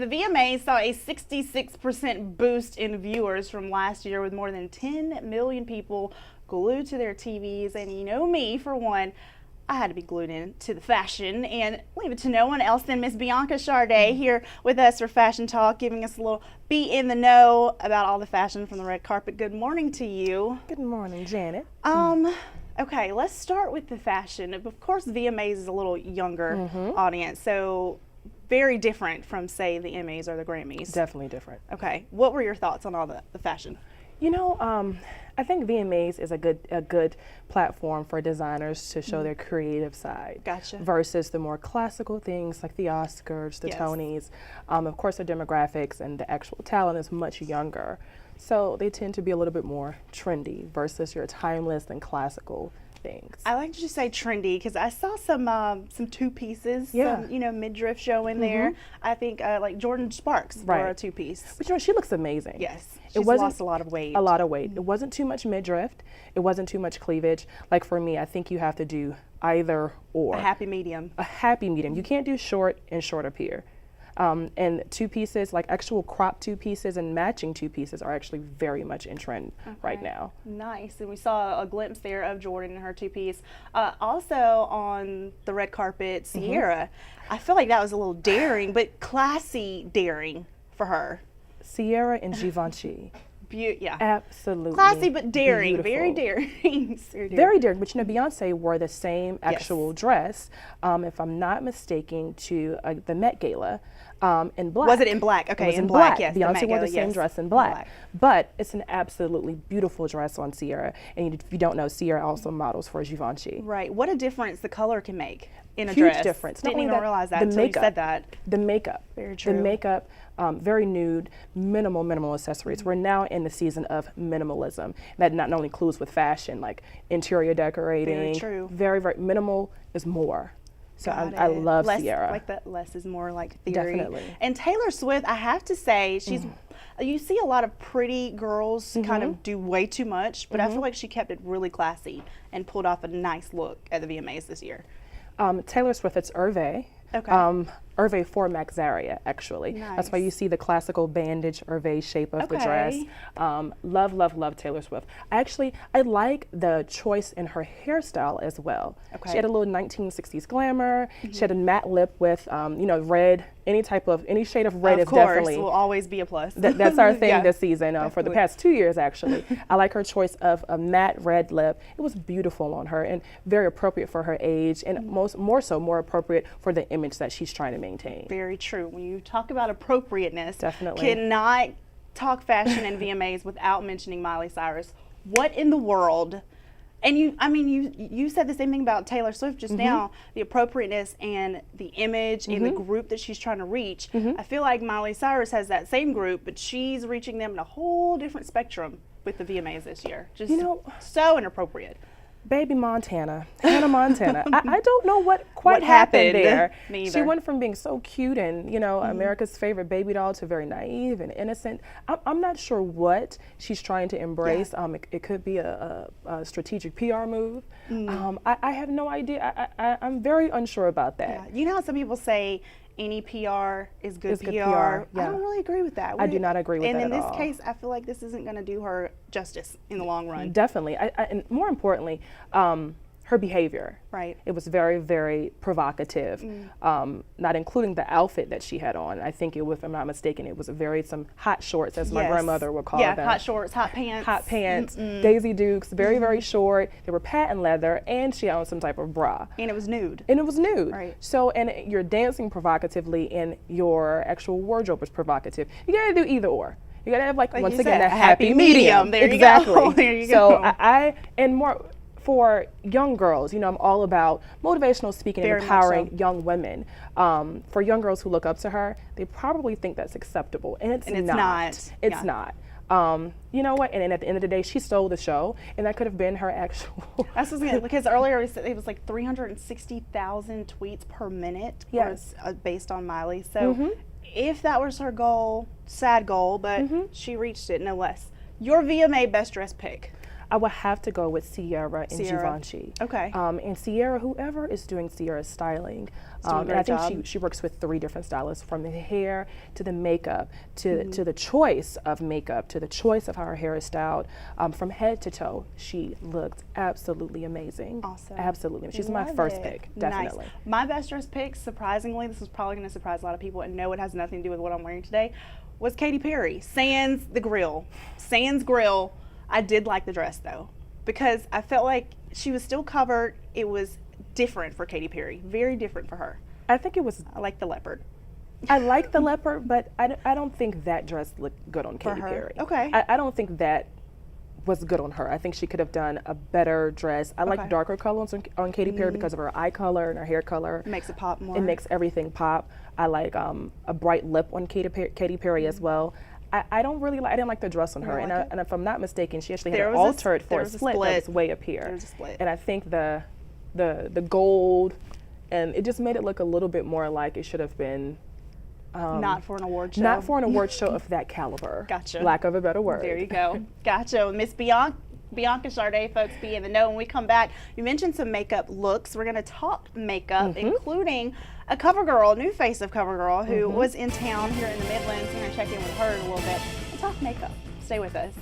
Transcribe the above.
the VMAs saw a 66% boost in viewers from last year, with more than 10 million people glued to their TVs. And you know me, for one, I had to be glued in to the fashion, and leave it to no one else than Miss Bianca Charday here with us for Fashion Talk, giving us a little be in the know about all the fashion from the red carpet. Good morning to you. Good morning, Janet. Okay, let's start with the fashion. Of course, VMAs is a little younger audience, so very different from, say, the Emmys or the Grammys. Definitely different. Okay, what were your thoughts on all the fashion? You know, I think VMAs is a good platform for designers to show their creative side. Gotcha. Versus the more classical things like the Oscars, the Tonys. Of course, the demographics and the actual talent is much younger. So they tend to be a little bit more trendy versus your timeless and classical things. I like that you say trendy, because I saw some two pieces, some, midriff show in there. I think like Jordan Sparks wore a two piece. But you know, she looks amazing. Yes, she's lost a lot of weight. A lot of weight. It wasn't too much midriff. It wasn't too much cleavage. Like for me, I think you have to do either or. A happy medium. A happy medium. You can't do short and short up here. And two pieces, like actual crop two pieces and matching two pieces, are actually very much in trend right now. Nice. And we saw a glimpse there of Jordan in her two piece. Also on the red carpet, Sierra. I feel like that was a little daring, but classy daring for her. Sierra and Givenchy. Yeah. Absolutely. Classy but daring. Beautiful. Very daring. Very daring. But you know, Beyonce wore the same actual dress, if I'm not mistaken, to the Met Gala in black. Was it in black? Okay, it was in black, yes. Beyonce wore the same dress in black. But it's an absolutely beautiful dress on Sierra. And if you don't know, Sierra also models for Givenchy. Right. What a difference the color can make in a Huge dress. difference. Didn't even realize that until you said that. The makeup. Very true. The makeup, very nude, minimal accessories. We're now in the season of minimalism. That not only includes with fashion, like interior decorating. Very true. Very minimal is more. So I love Sierra. Like that, less is more, like theory. Definitely. And Taylor Swift, I have to say, she's. You see a lot of pretty girls kind of do way too much, but I feel like she kept it really classy and pulled off a nice look at the VMAs this year. Taylor Swift, it's Hervé. Okay. Hervé for Maxaria, actually. Nice. That's why you see the classical bandage Hervé shape of the dress. Love Taylor Swift. I like the choice in her hairstyle as well. Okay. She had a little 1960s glamour. She had a matte lip with, red. Any shade of red is definitely. Will always be a plus. That's our thing this season, for the past 2 years, actually. I like her choice of a matte red lip. It was beautiful on her and very appropriate for her age, and more appropriate for the image that she's trying to maintain. Very true. When you talk about appropriateness, definitely cannot talk fashion and VMAs without mentioning Miley Cyrus. What in the world? And you said the same thing about Taylor Swift just now, the appropriateness and the image and the group that she's trying to reach. I feel like Miley Cyrus has that same group, but she's reaching them in a whole different spectrum with the VMAs this year. Just so inappropriate. Baby Montana, Hannah Montana. I don't know what happened there. Me either. She went from being so cute and, America's favorite baby doll to very naive and innocent. I'm not sure what she's trying to embrace. It could be a strategic PR move. I have no idea. I'm very unsure about that. Yeah. You know how some people say any PR is good PR? Yeah. I don't really agree with that. I do not agree with that at all. And in this case, I feel like this isn't going to do her justice in the long run. Definitely. And more importantly, her behavior. Right. It was very, very provocative, not including the outfit that she had on. I think it was, if I'm not mistaken, it was some hot shorts, as my grandmother would call them. Yeah, hot shorts, hot pants. Hot pants, Daisy Dukes, very short. They were patent leather, and she had some type of bra. And it was nude. Right. So, and you're dancing provocatively, and your actual wardrobe was provocative. You gotta do either or. You gotta have, once again, a happy medium. There you exactly. go. There you go. So and more for young girls, I'm all about motivational speaking and empowering young women. For young girls who look up to her, they probably think that's acceptable, and it's not. It's not. You know what? And at the end of the day, she stole the show, and that could have been her actual. That's because earlier it was like 360,000 tweets per minute. Yes. Based on Miley. So if that was her goal, sad goal, but she reached it no less. Your VMA best dress pick. I would have to go with Sierra and Givenchy. Okay. And Sierra, whoever is doing Sierra's styling, and I think she works with 3 different stylists, from the hair to the makeup to the choice of makeup to the choice of how her hair is styled, from head to toe. She looked absolutely amazing. Awesome. Absolutely. She's my first pick, definitely. Nice. My best dress pick, surprisingly, this is probably going to surprise a lot of people, and no, it has nothing to do with what I'm wearing today, was Katy Perry. Sans the grill. Sans grill. I did like the dress though, because I felt like she was still covered. It was different for Katy Perry, very different for her. I think it was. I like the leopard. I like the leopard, but I don't think that dress looked good on Katy Perry. Okay. I don't think that was good on her. I think she could have done a better dress. I like darker colors on Katy Perry because of her eye color and her hair color. It makes it pop more. It makes everything pop. I like a bright lip on Katy Perry as well. I don't really like. I didn't like the dress on her, and if I'm not mistaken, she actually had it altered for a split that was way up here. There was a split. And I think the gold, and it just made it look a little bit more like it should have been. Not for an award show. Not for an award show of that caliber. Gotcha. Lack of a better word. There you go. Gotcha. Miss Bianca Charday, folks, be in the know. When we come back, you mentioned some makeup looks. We're going to talk makeup, including a CoverGirl, new face of CoverGirl, who was in town here in the Midlands. We're going to check in with her in a little bit and talk makeup. Stay with us.